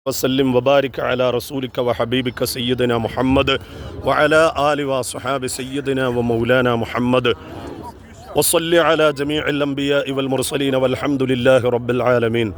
വസല്ലിം വബാരിക അലാ റസൂലിക വഹബീബിക സയ്യിദന മുഹമ്മദ് വഅലാ ആലി വസ്ഹാബി സയ്യിദന വമൗലാന മുഹമ്മദ് വസല്ലി അലാ ജമീഇൽ അംബിയാഇ വൽ മുർസലീന വൽഹംദുലില്ലാഹി റബ്ബിൽ ആലമീൻ.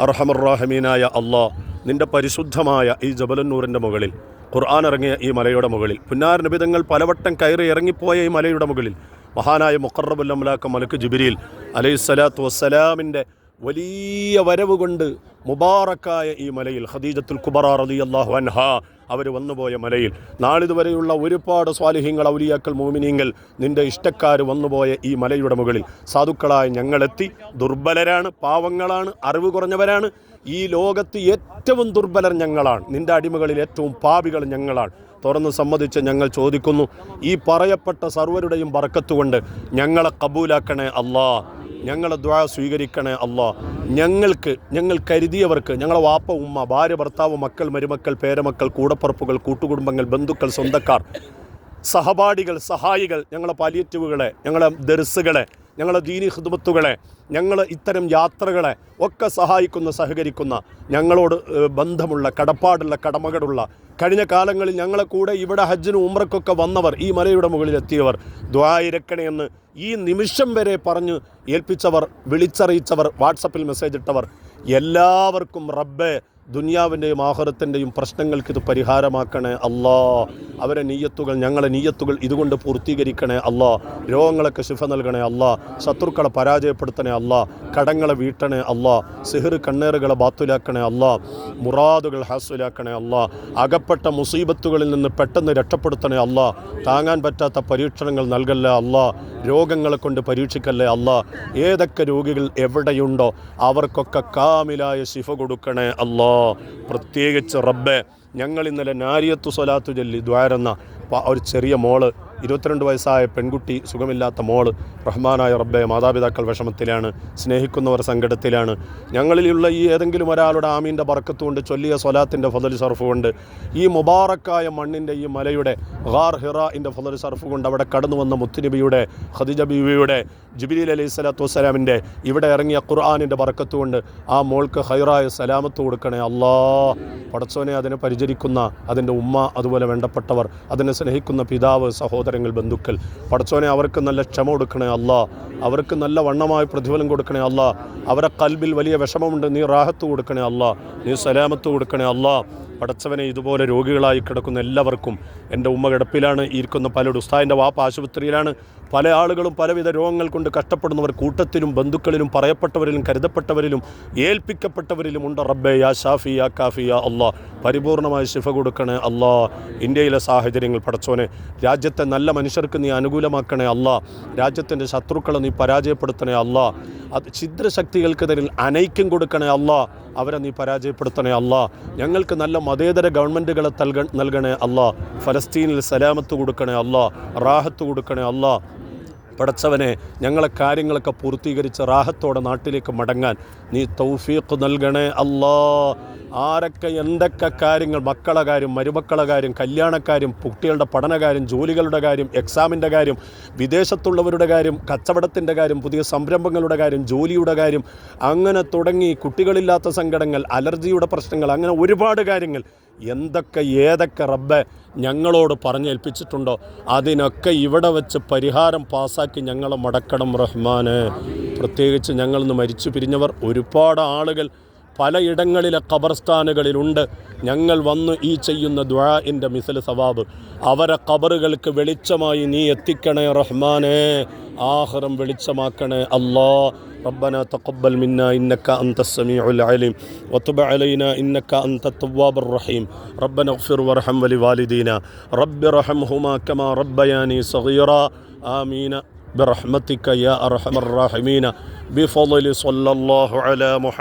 അർഹമർ റഹീമീനായ അല്ലാഹ്, നിൻ്റെ പരിശുദ്ധമായ ഈ ജബലുന്നൂറിൻ്റെ മുകളിൽ, ഖുർആൻ ഇറങ്ങിയ ഈ മലയുടെ മുകളിൽ, പുന്നാർ നബിതങ്ങൾ പലവട്ടം കയറി ഇറങ്ങിപ്പോയ ഈ മലയുടെ മുകളിൽ മഹാനായ മുഖറബുൽ അംലാക്ക് മലക്ക് ജിബ്രീൽ അലൈഹിസ്സലാത്തു വസ്സലാമിൻ്റെ വലിയ വരവ് കൊണ്ട് മുബാറക്കായ ഈ മലയിൽ, ഖദീജത്തുൽ കുബറ റളിയല്ലാഹു അൻഹാ അവർ വന്നുപോയ മലയിൽ, നാളിതുവരെയുള്ള ഒരുപാട് സ്വാലിഹീങ്ങൾ, ഔലിയാക്കൾ, മോമിനീങ്ങൾ, നിൻ്റെ ഇഷ്ടക്കാർ വന്നുപോയ ഈ മലയുടെ മുകളിൽ സാധുക്കളായ ഞങ്ങളെത്തി. ദുർബലരാണ്, പാവങ്ങളാണ്, അറിവ് കുറഞ്ഞവരാണ്. ഈ ലോകത്ത് ഏറ്റവും ദുർബലർ ഞങ്ങളാണ്. നിൻ്റെ അടിമകളിൽ ഏറ്റവും പാപികൾ ഞങ്ങളാണ്. തുറന്ന് സമ്മതിച്ച് ഞങ്ങൾ ചോദിക്കുന്നു, ഈ പറയപ്പെട്ട സർവരുടെയും ബറക്കത്തുകൊണ്ട് ഞങ്ങളെ കബൂലാക്കണേ അല്ലാ, ഞങ്ങളെ ദുആ സ്വീകരിക്കണേ അല്ലാ. ഞങ്ങൾ കരുതിയവർക്ക്, ഞങ്ങളെ വാപ്പ, ഉമ്മ, ഭാര്യ, ഭർത്താവ്, മക്കൾ, മരുമക്കൾ, പേരമക്കൾ, കൂടപ്പറപ്പുകൾ, കൂട്ടുകുടുംബങ്ങൾ, ബന്ധുക്കൾ, സ്വന്തക്കാർ, സഹപാഠികൾ, സഹായികൾ, ഞങ്ങളെ പാലിയേറ്റീവുകളെ, ഞങ്ങളെ ദർസുകളെ, ഞങ്ങളെ ദീനി ഖിദ്മത്തുകളെ, ഞങ്ങൾ ഇത്തരം യാത്രകളെ ഒക്കെ സഹായിക്കുന്ന, സഹകരിക്കുന്ന, ഞങ്ങളോട് ബന്ധമുള്ള, കടപ്പാടുള്ള, കടമകളുള്ള, കഴിഞ്ഞ കാലങ്ങളിൽ ഞങ്ങളെ കൂടെ ഇവിടെ ഹജ്ജിനും ഉംറക്കൊക്കെ വന്നവർ, ഈ മലയുടെ മുകളിലെത്തിയവർ, ദുആ ഇരക്കണേ ഈ നിമിഷം വരെ പറഞ്ഞ് ഏൽപ്പിച്ചവർ, വിളിച്ചറിയിച്ചവർ, വാട്സപ്പിൽ മെസ്സേജ് ഇട്ടവർ, എല്ലാവർക്കും റബ്ബേ ദുനിയാവിൻ്റെയും ആഖിറത്തിൻ്റെയും പ്രശ്നങ്ങൾക്കിത് പരിഹാരമാക്കണേ അല്ലാ. അവരെ നീയത്തുകൾ, ഞങ്ങളെ നീയത്തുകൾ ഇതുകൊണ്ട് പൂർത്തീകരിക്കണേ അല്ലാ. രോഗങ്ങളൊക്കെ ശിഫ നൽകണേ അല്ലാ. ശത്രുക്കളെ പരാജയപ്പെടുത്തണേ അല്ലാ. കടങ്ങളെ വീട്ടണേ അല്ലാ. സിഹ്ർ കണ്ണേറുകളെ ബാത്തുലാക്കണേ അല്ലാ. മുറാദുകൾ ഹാസുലാക്കണേ അല്ലാ. അകപ്പെട്ട മുസീബത്തുകളിൽ നിന്ന് പെട്ടെന്ന് രക്ഷപ്പെടുത്തണേ അല്ലാ. താങ്ങാൻ പറ്റാത്ത പരീക്ഷണങ്ങൾ നൽകല്ലേ അല്ലാ. രോഗങ്ങളെ കൊണ്ട് പരീക്ഷിക്കല്ലേ അല്ലാ. ഏതൊക്കെ രോഗികൾ എവിടെയുണ്ടോ അവർക്കൊക്കെ കാമിലായ ശിഫ കൊടുക്കണേ അല്ലാ. പ്രത്യേകിച്ച് റബ്ബെ, ഞങ്ങൾ ഇന്നലെ നാരിയത്തു സ്വലാത്തു ചൊല്ലി ദ്വാരെന്ന ഒരു ചെറിയ മോള്, 22 വയസ്സായ പെൺകുട്ടി, സുഖമില്ലാത്ത മോള്, റഹ്മാനായ റബ്ബെ, മാതാപിതാക്കൾ വിഷമത്തിലാണ്, സ്നേഹിക്കുന്നവർ സങ്കടത്തിലാണ്. ഞങ്ങളിലുള്ള ഈ ഏതെങ്കിലും ഒരാളുടെ ആമീൻ്റെ ബർക്കത്ത് കൊണ്ട്, ചൊല്ലിയ സ്വലാത്തിൻ്റെ ഫളൽ സർഫ് കൊണ്ട്, ഈ മുബാറക്കായ മണ്ണിൻ്റെ, ഈ മലയുടെ ഗാർ ഹിറാഇൻ്റെ ഫളൽ സർഫ് കൊണ്ട് അവിടെ കടന്നു വന്ന മുത്തുനബിയുടെ, ഖദീജ ബീവിയുടെ, ജിബ്രീൽ അലൈഹിസ്സലാത്തു വസ്സലാമിൻ്റെ ഇവിടെ ഇറങ്ങിയ ഖുർആനിൻ്റെ ബർക്കത്ത് കൊണ്ട് ആ മോൾക്ക് ഖൈറായ സലാമത്ത് കൊടുക്കണേ അല്ലാ. പടച്ചോനെ, അതിനെ പരിചരിക്കുന്ന അതിൻ്റെ ഉമ്മ, അതുപോലെ വേണ്ടപ്പെട്ടവർ, അതിനെ സ്നേഹിക്കുന്ന പിതാവ്, സഹോദരങ്ങൾ, ബന്ധുക്കൾ, പടച്ചോനെ അവർക്ക് നല്ല ക്ഷമ കൊടുക്കണേ അല്ലാ. അവർക്ക് നല്ല വണ്ണമായ പ്രതിഫലം കൊടുക്കണേ അല്ലാ. അവരെ കൽബിൽ വലിയ വിഷമമുണ്ട്, നീ റാഹത്ത് കൊടുക്കണേ അല്ലാ. നീ സലാമത്ത് കൊടുക്കണേ അല്ലാ. പടച്ചവനെ, ഇതുപോലെ രോഗികളായി കിടക്കുന്ന എല്ലാവർക്കും, എൻ്റെ ഉമ്മ കിടപ്പിലാണ്, ഇരിക്കുന്ന പലരുടെ, ഉസ്താദിൻ്റെ വാപ്പ ആശുപത്രിയിലാണ്, പല ആളുകളും പലവിധ രോഗങ്ങൾ കൊണ്ട് കഷ്ടപ്പെടുന്നവർ കൂട്ടത്തിലും ബന്ധുക്കളിലും പറയപ്പെട്ടവരിലും കരുതപ്പെട്ടവരിലും ഏൽപ്പിക്കപ്പെട്ടവരിലും ഉണ്ട് റബ്ബേ. യാ ഷാഫി, യാ കാഫി, യാ അല്ലാ, പരിപൂർണമായ ശിഫ കൊടുക്കണേ അല്ലാ. ഇന്ത്യയിലെ സാഹചര്യങ്ങൾ പടച്ചോനെ, രാജ്യത്തെ നല്ല മനുഷ്യർക്ക് നീ അനുകൂലമാക്കണേ അല്ലാ. രാജ്യത്തിൻ്റെ ശത്രുക്കളെ നീ പരാജയപ്പെടുത്തണേ അല്ലാ. അത് ഛിദ്രശക്തികൾക്കെതിരിൽ അനൈക്യം കൊടുക്കണേ അല്ലാ. അവരെ നീ പരാജയപ്പെടുത്തണേ അല്ലാ. ഞങ്ങൾക്ക് നല്ല മതേതര ഗവൺമെൻറ്റുകളെ നൽകണേ അല്ലാ. ഫലസ്തീനിൽ സലാമത്ത് കൊടുക്കണേ അല്ലാ. റാഹത്ത് കൊടുക്കണേ അല്ലാ. പടച്ചവനെ, ഞങ്ങളെ കാര്യങ്ങളൊക്കെ പൂർത്തീകരിച്ച് റാഹത്തോടെ നാട്ടിലേക്ക് മടങ്ങാൻ നീ തൗഫീഖ് നൽകണേ അല്ലാ. ആരൊക്കെ എന്തൊക്കെ കാര്യങ്ങൾ, മക്കളെ കാര്യം, മരുമക്കളെ കാര്യം, കല്യാണക്കാര്യം, കുട്ടികളുടെ പഠനകാര്യം, ജോലികളുടെ കാര്യം, എക്സാമിൻ്റെ കാര്യം, വിദേശത്തുള്ളവരുടെ കാര്യം, കച്ചവടത്തിൻ്റെ കാര്യം, പുതിയ സംരംഭങ്ങളുടെ കാര്യം, ജോലിയുടെ കാര്യം, അങ്ങനെ തുടങ്ങി കുട്ടികളില്ലാത്ത സങ്കടങ്ങൾ, അലർജിയുടെ പ്രശ്നങ്ങൾ, അങ്ങനെ ഒരുപാട് കാര്യങ്ങൾ, എന്തൊക്കെ ഏതൊക്കെ റബ്ബെ ഞങ്ങളോട് പറഞ്ഞേൽപ്പിച്ചിട്ടുണ്ടോ അതിനൊക്കെ ഇവിടെ വെച്ച് പരിഹാരം പാസ്സാക്കി ഞങ്ങളെ മടക്കണം റഹ്മാനെ. പ്രത്യേകിച്ച് ഞങ്ങളിന്ന് മരിച്ചു പിരിഞ്ഞവർ ഒരുപാട് ആളുകൾ പലയിടങ്ങളിലെ ഖബർസ്ഥാനുകളിലുണ്ട്. ഞങ്ങൾ വന്ന് ഈ ചെയ്യുന്ന ദുആഇൻ്റെ മിസൽ സവാബ് അവരെ ഖബറുകൾക്ക് വെളിച്ചമായി നീ എത്തിക്കണേ റഹ്മാനെ. ആഖിറം വെളിച്ചമാക്കണേ അല്ലാ. ربنا تقبل منا إنك أنت السميع العليم وتب علينا إنك أنت التواب الرحيم. ربنا اغفر وارحم ولوالدينا رب ارحمهما كما ربياني صغيرا. آمين برحمتك يا أرحم الراحمين بفضل صلى الله على محمد.